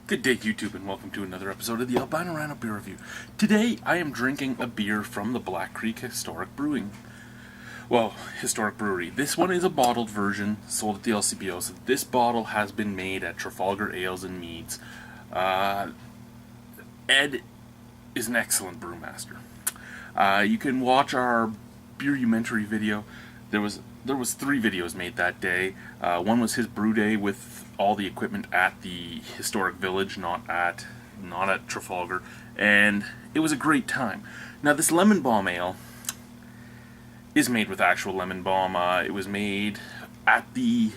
Good day, YouTube, and welcome to another episode of the Albino Rhino Beer Review. Today, I am drinking a beer from the Black Creek Historic Brewing. Well, Historic Brewery. This one is a bottled version, sold at the LCBO, so this bottle has been made at Trafalgar Ales and Meads. Ed is an excellent brewmaster. You can watch our beerumentary video. There was 3 videos made that day. One was his brew day with all the equipment at the historic village, not at Trafalgar, and it was a great time. Now this lemon balm ale is made with actual lemon balm. It was made at the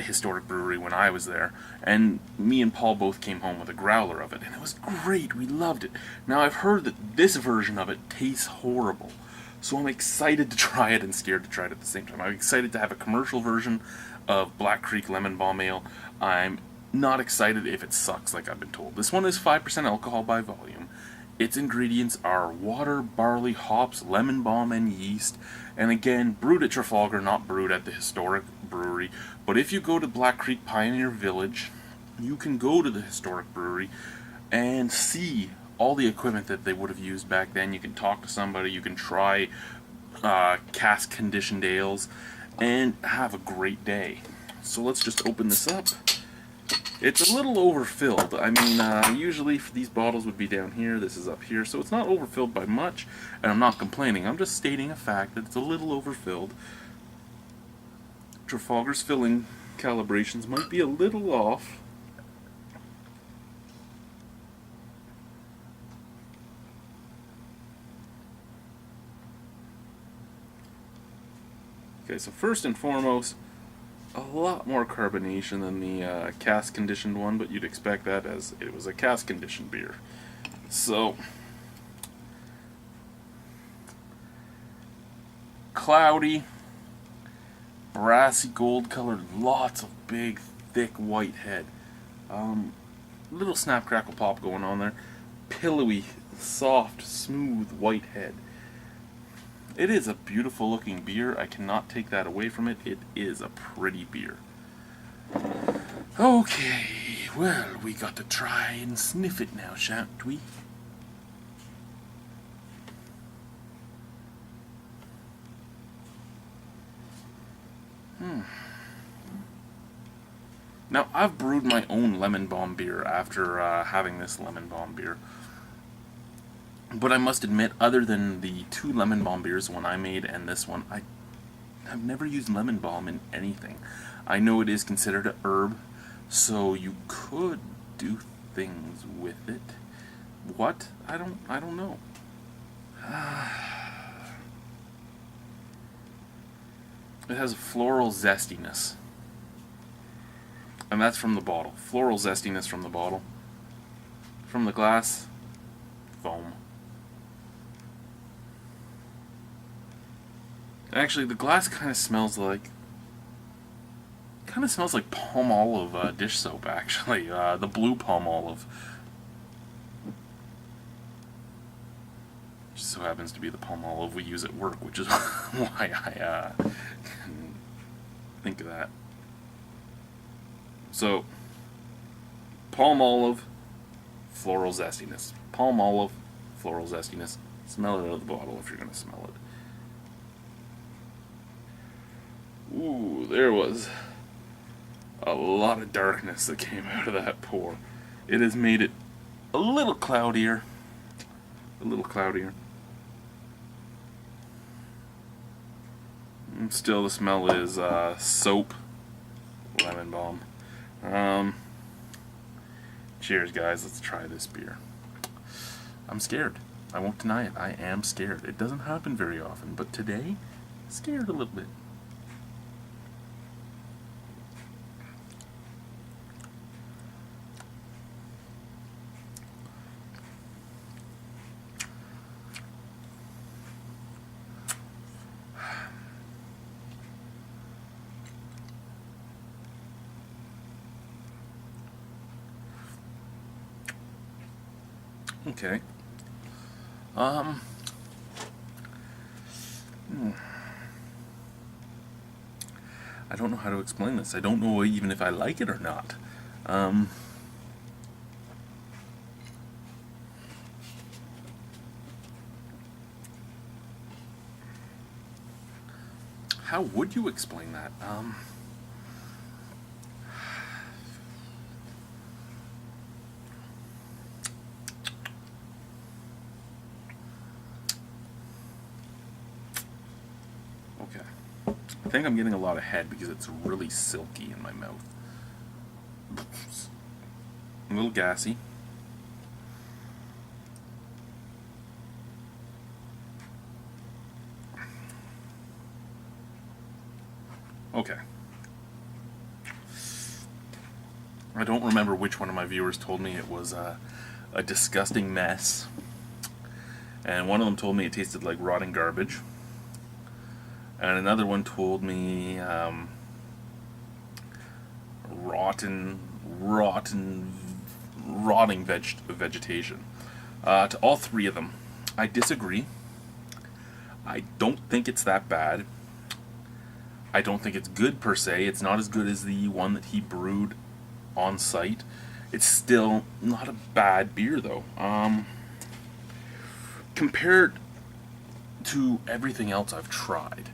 historic brewery when I was there, and me and Paul both came home with a growler of it, and it was great. We loved it. Now I've heard that this version of it tastes horrible. So I'm excited to try it and scared to try it at the same time. I'm excited to have a commercial version of Black Creek Lemon Balm Ale. I'm not excited if it sucks like I've been told. This one is 5% alcohol by volume. Its ingredients are water, barley, hops, lemon balm, and yeast. And again, brewed at Trafalgar, not brewed at the historic brewery. But if you go to Black Creek Pioneer Village, you can go to the historic brewery and see all the equipment that they would have used back then. You can talk to somebody, you can try cask conditioned ales, and have a great day. So let's just open this up. It's a little overfilled. I mean, usually these bottles would be down here, this is up here, so it's not overfilled by much, and I'm not complaining. I'm just stating a fact that it's a little overfilled. Trafalgar's filling calibrations might be a little off. Okay, so first and foremost, a lot more carbonation than the cask conditioned one, but you'd expect that as it was a cask conditioned beer. So, cloudy, brassy gold colored, lots of big, thick white head. Little snap, crackle, pop going on there. Pillowy, soft, smooth white head. It is a beautiful looking beer. I cannot take that away from it. It is a pretty beer. Okay, well, we got to try and sniff it now, shan't we? Now, I've brewed my own lemon balm beer after having this lemon balm beer. But I must admit, other than the 2 lemon balm beers, one I made and this one, I have never used lemon balm in anything. I know it is considered a herb, so you could do things with it. What? I don't know. It has a floral zestiness. And that's from the bottle. Floral zestiness from the bottle. From the glass, foam. Actually, the glass kind of smells like palm olive dish soap. Actually, the blue palm olive. Just so happens to be the palm olive we use at work, which is why I think of that. So, palm olive, floral zestiness. Palm olive, floral zestiness. Smell it out of the bottle if you're going to smell it. Ooh, there was a lot of darkness that came out of that pour. It has made it a little cloudier. A little cloudier. And still, the smell is soap, lemon balm. Cheers, guys. Let's try this beer. I'm scared. I won't deny it. I am scared. It doesn't happen very often, but today, scared a little bit. Okay. I don't know how to explain this. I don't know even if I like it or not. How would you explain that? Okay. I think I'm getting a lot of head because it's really silky in my mouth. A little gassy. Okay. I don't remember which one of my viewers told me it was a disgusting mess. And one of them told me it tasted like rotting garbage. And another one told me rotting vegetation. To all three of them, I disagree. I don't think it's that bad. I don't think it's good per se. It's not as good as the one that he brewed on site. It's still not a bad beer though. Compared to everything else I've tried,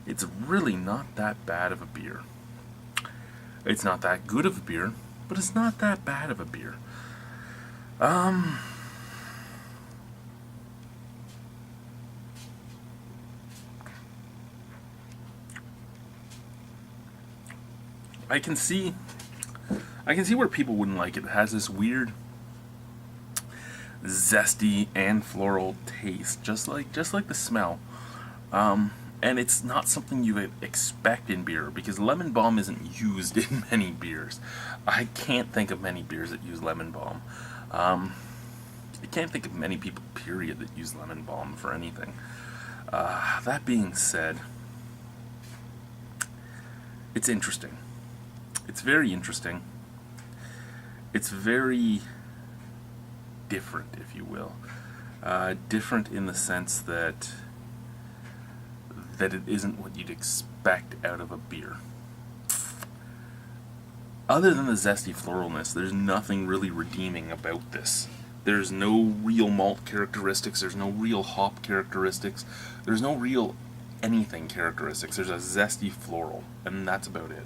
it's really not that bad of a beer. It's not that good of a beer, but it's not that bad of a beer. I can see where people wouldn't like it. It has this weird zesty and floral taste, just like the smell. And it's not something you would expect in beer because lemon balm isn't used in many beers. I can't think of many beers that use lemon balm. I can't think of many people, period, that use lemon balm for anything. That being said, it's interesting. It's very interesting. It's very different, if you will. Different in the sense that it isn't what you'd expect out of a beer. Other than the zesty floralness, there's nothing really redeeming about this. There's no real malt characteristics, there's no real hop characteristics, there's no real anything characteristics. There's a zesty floral, and that's about it.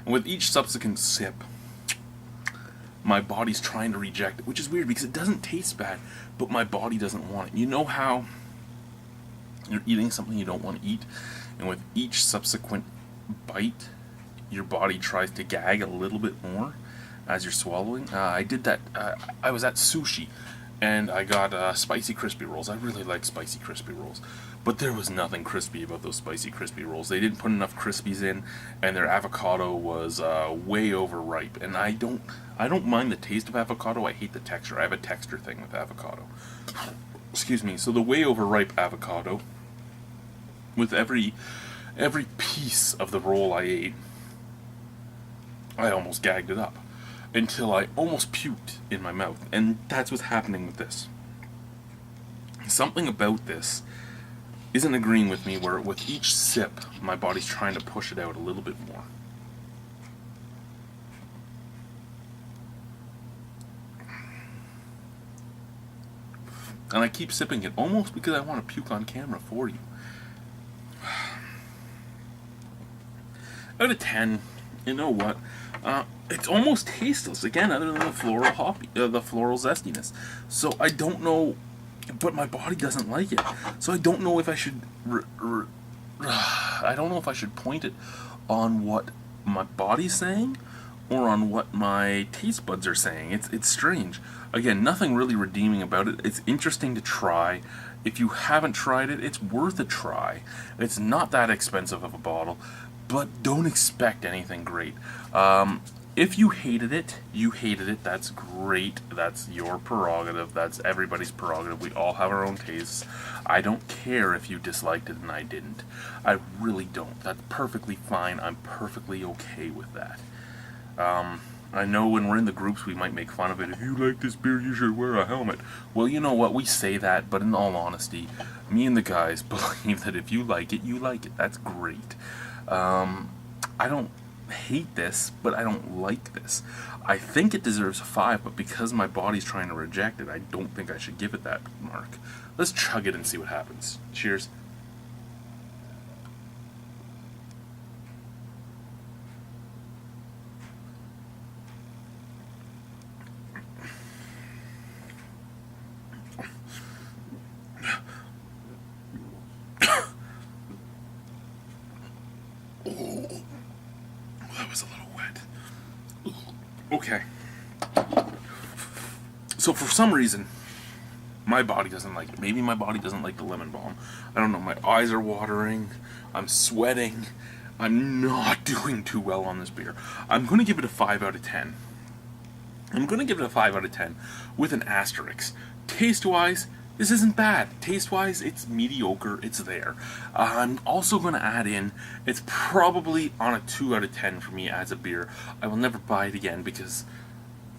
And with each subsequent sip, my body's trying to reject it, which is weird because it doesn't taste bad, but my body doesn't want it. You know how you're eating something you don't want to eat, and with each subsequent bite, your body tries to gag a little bit more as you're swallowing? I did that. I was at sushi, and I got spicy crispy rolls. I really like spicy crispy rolls, but there was nothing crispy about those spicy crispy rolls. They didn't put enough crispies in, and their avocado was way overripe. And I don't mind the taste of avocado. I hate the texture. I have a texture thing with avocado. Excuse me. So the way overripe avocado, with every piece of the roll I ate, I almost gagged it up until I almost puked in my mouth. And that's what's happening with this. Something about this isn't agreeing with me, where with each sip, my body's trying to push it out a little bit more. And I keep sipping it almost because I want to puke on camera for you. Out of 10, you know what? It's almost tasteless again, other than the floral the floral zestiness. So I don't know, but my body doesn't like it. So I don't know if I should. I don't know if I should point it on what my body's saying or on what my taste buds are saying. It's strange. Again, nothing really redeeming about it. It's interesting to try. If you haven't tried it, it's worth a try. It's not that expensive of a bottle, but don't expect anything great. If you hated it, you hated it. That's great. That's your prerogative. That's everybody's prerogative. We all have our own tastes. I don't care if you disliked it and I didn't. I really don't. That's perfectly fine. I'm perfectly okay with that. I know when we're in the groups we might make fun of it. If you like this beer, you should wear a helmet. Well, you know what? We say that, but in all honesty, me and the guys believe that if you like it, you like it. That's great. I don't hate this, but I don't like this. I think it deserves a 5, but because my body's trying to reject it, I don't think I should give it that mark. Let's chug it and see what happens. Cheers. That was a little wet. Okay. So for some reason, my body doesn't like it. Maybe my body doesn't like the lemon balm. I don't know. My eyes are watering. I'm sweating. I'm not doing too well on this beer. I'm going to give it a 5 out of 10. I'm going to give it a 5 out of 10 with an asterisk. Taste-wise, this isn't bad. Taste-wise, it's mediocre. It's there. I'm also going to add in, it's probably on a 2 out of 10 for me as a beer. I will never buy it again because,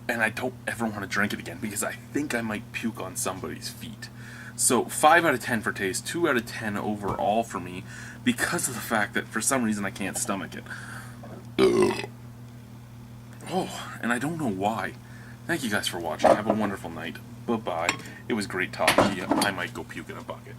and I don't ever want to drink it again because I think I might puke on somebody's feet. So 5 out of 10 for taste, 2 out of 10 overall for me because of the fact that for some reason I can't stomach it. Oh, and I don't know why. Thank you guys for watching. Have a wonderful night. Bye-bye. It was great talking to you. I might go puke in a bucket.